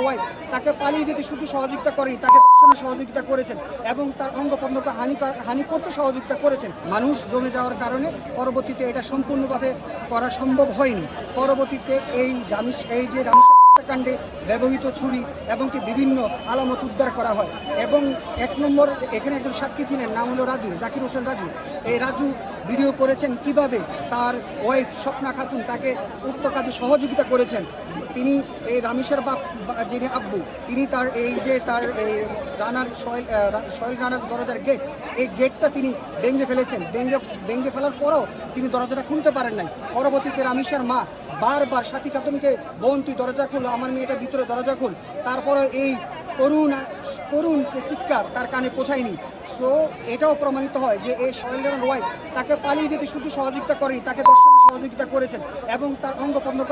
Wife তাকে পালিয়ে যেতে শুধু সহযোগিতা করেনি, তাকে দর্শনে সহযোগিতা করেছেন এবং তার অঙ্গ প্রত্যঙ্গ হানি করতে সহযোগিতা করেছেন। মানুষ জমে যাওয়ার কারণে পরবর্তীতে এটা সম্পূর্ণভাবে করা সম্ভব হয়নি। পরবর্তীতে এই যে রামিসা হত্যাকাণ্ডে ব্যবহৃত ছুরি এবং কি বিভিন্ন আলামত উদ্ধার করা হয় এবং 1 নম্বর এখানে একজন সাক্ষী ছিলেন, নাম হলো রাজু, জাকির হোসেন রাজু। এই রাজু ভিডিও করেছেন কিভাবে তার ওয়াইফ স্বপ্না খাতুন তাকে উক্ত কাজে সহযোগিতা করেছেন। তিনি এই রামিসার যিনি আব্বু, তিনি তার এই রানার সয়েল রানার দরজার গেট, এই গেটটা তিনি ভেঙে ফেলেছেন। ভেঙে ফেলার পরও তিনি দরজাটা খুলতে পারেন নাই। পরবর্তীতে রামিসার মা বারবার সাথী খাতুনকে, বোন তুই দরজা খুল, আমার মেয়েটার ভিতরে দরজা খুল, তারপরে এই করুণ যে চিৎকার তার কানে পৌঁছায়নি। সো এটাও প্রমাণিত হয় যে এই সয়েল রানার ওয়াইফ তাকে পালিয়ে যেতে শুধু সহযোগিতা করেনি, তাকে দর্শনে সহযোগিতা করেছেন এবং তার অঙ্গ প্রত্যঙ্গ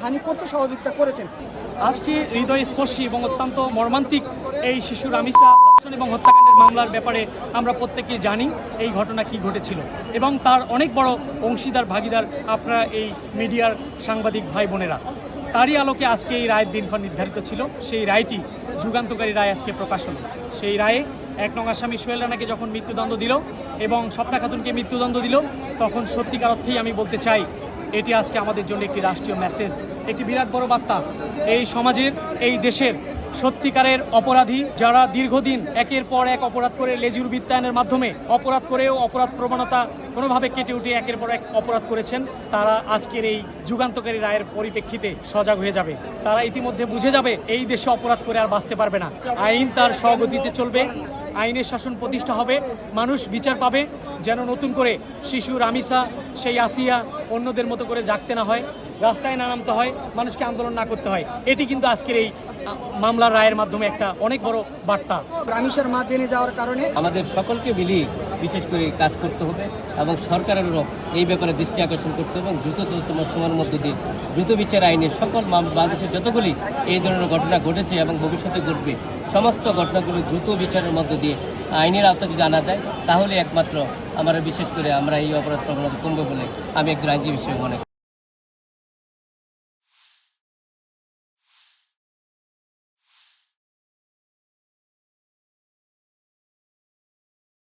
হানি করতে সহযোগিতা করেছেন। আজকে হৃদয়স্পর্শী এবং অত্যন্ত মর্মান্তিক এই শিশু রামিসা ধর্ষণ এবং হত্যাকাণ্ডের মামলার ব্যাপারে আমরা প্রত্যেকেই জানি এই ঘটনা কি ঘটেছিল এবং তার অনেক বড় অংশীদার ভাগীদার আপনারা এই মিডিয়ার সাংবাদিক ভাই বোনেরা। তারই আলোকে আজকে এই রায়ের দিনক্ষণ নির্ধারিত ছিল। সেই রায়টি যুগান্তকারী রায় আজকে প্রকাশ হলো। সেই রায়ে 1 নং আসামি সোহেল রানাকে যখন মৃত্যুদণ্ড দিল এবং স্বপ্না খাতুনকে মৃত্যুদণ্ড দিল, তখন সত্যিকার অর্থেই আমি বলতে চাই এটি আজকে আমাদের জন্য একটি রাষ্ট্রীয় মেসেজ, একটি বিরাট বড় বার্তা। এই সমাজের, এই দেশের সত্যিকারের অপরাধী যারা দীর্ঘদিন একের পর এক অপরাধ করে লেজুর বৃত্তায়নের মাধ্যমে অপরাধ করেও অপরাধ প্রবণতা কোনোভাবে কেটে উঠে একের পর এক অপরাধ করেছেন, তারা আজকের এই যুগান্তকারী রায়ের পরিপ্রেক্ষিতে সজাগ হয়ে যাবে। তারা ইতিমধ্যে বুঝে যাবে এই দেশে অপরাধ করে আর বাঁচতে পারবে না। আইন তার স্বগতিতে চলবে, আইনের শাসন প্রতিষ্ঠা হবে, মানুষ বিচার পাবে, যেন নতুন করে শিশু রামিসা, সেই আসিয়া অন্যদের মতো করে জাগতে না হয়, রাস্তায় না নামতে হয়, মানুষকে আন্দোলন না করতে হয়। এটি কিন্তু আজকের এই মামলার রায়ের মাধ্যমে একটা অনেক বড় বার্তা। রামিসার মা জেনে যাওয়ার কারণে আমাদের সকলকে মিলিয়ে বিশেষ করে কাজ করতে হবে এবং সরকারেরও এই ব্যাপারে দৃষ্টি আকর্ষণ করতে হবে এবং দ্রুততম সময়ের মধ্যে দিয়ে দ্রুত বিচার আইনের সকল বাংলাদেশের যতগুলি এই ধরনের ঘটনা ঘটেছে এবং ভবিষ্যতে ঘটবে সমস্ত ঘটনাগুলো দ্রুত বিচারের মধ্যে দিয়ে আইনের আওতায় যদি আনা যায়, তাহলে একমাত্র আমরা বিশেষ করে আমরা এই অপরাধ প্রবণতা কমবে বলে আমি একজন আইনজীবী হিসেবে মনে করি।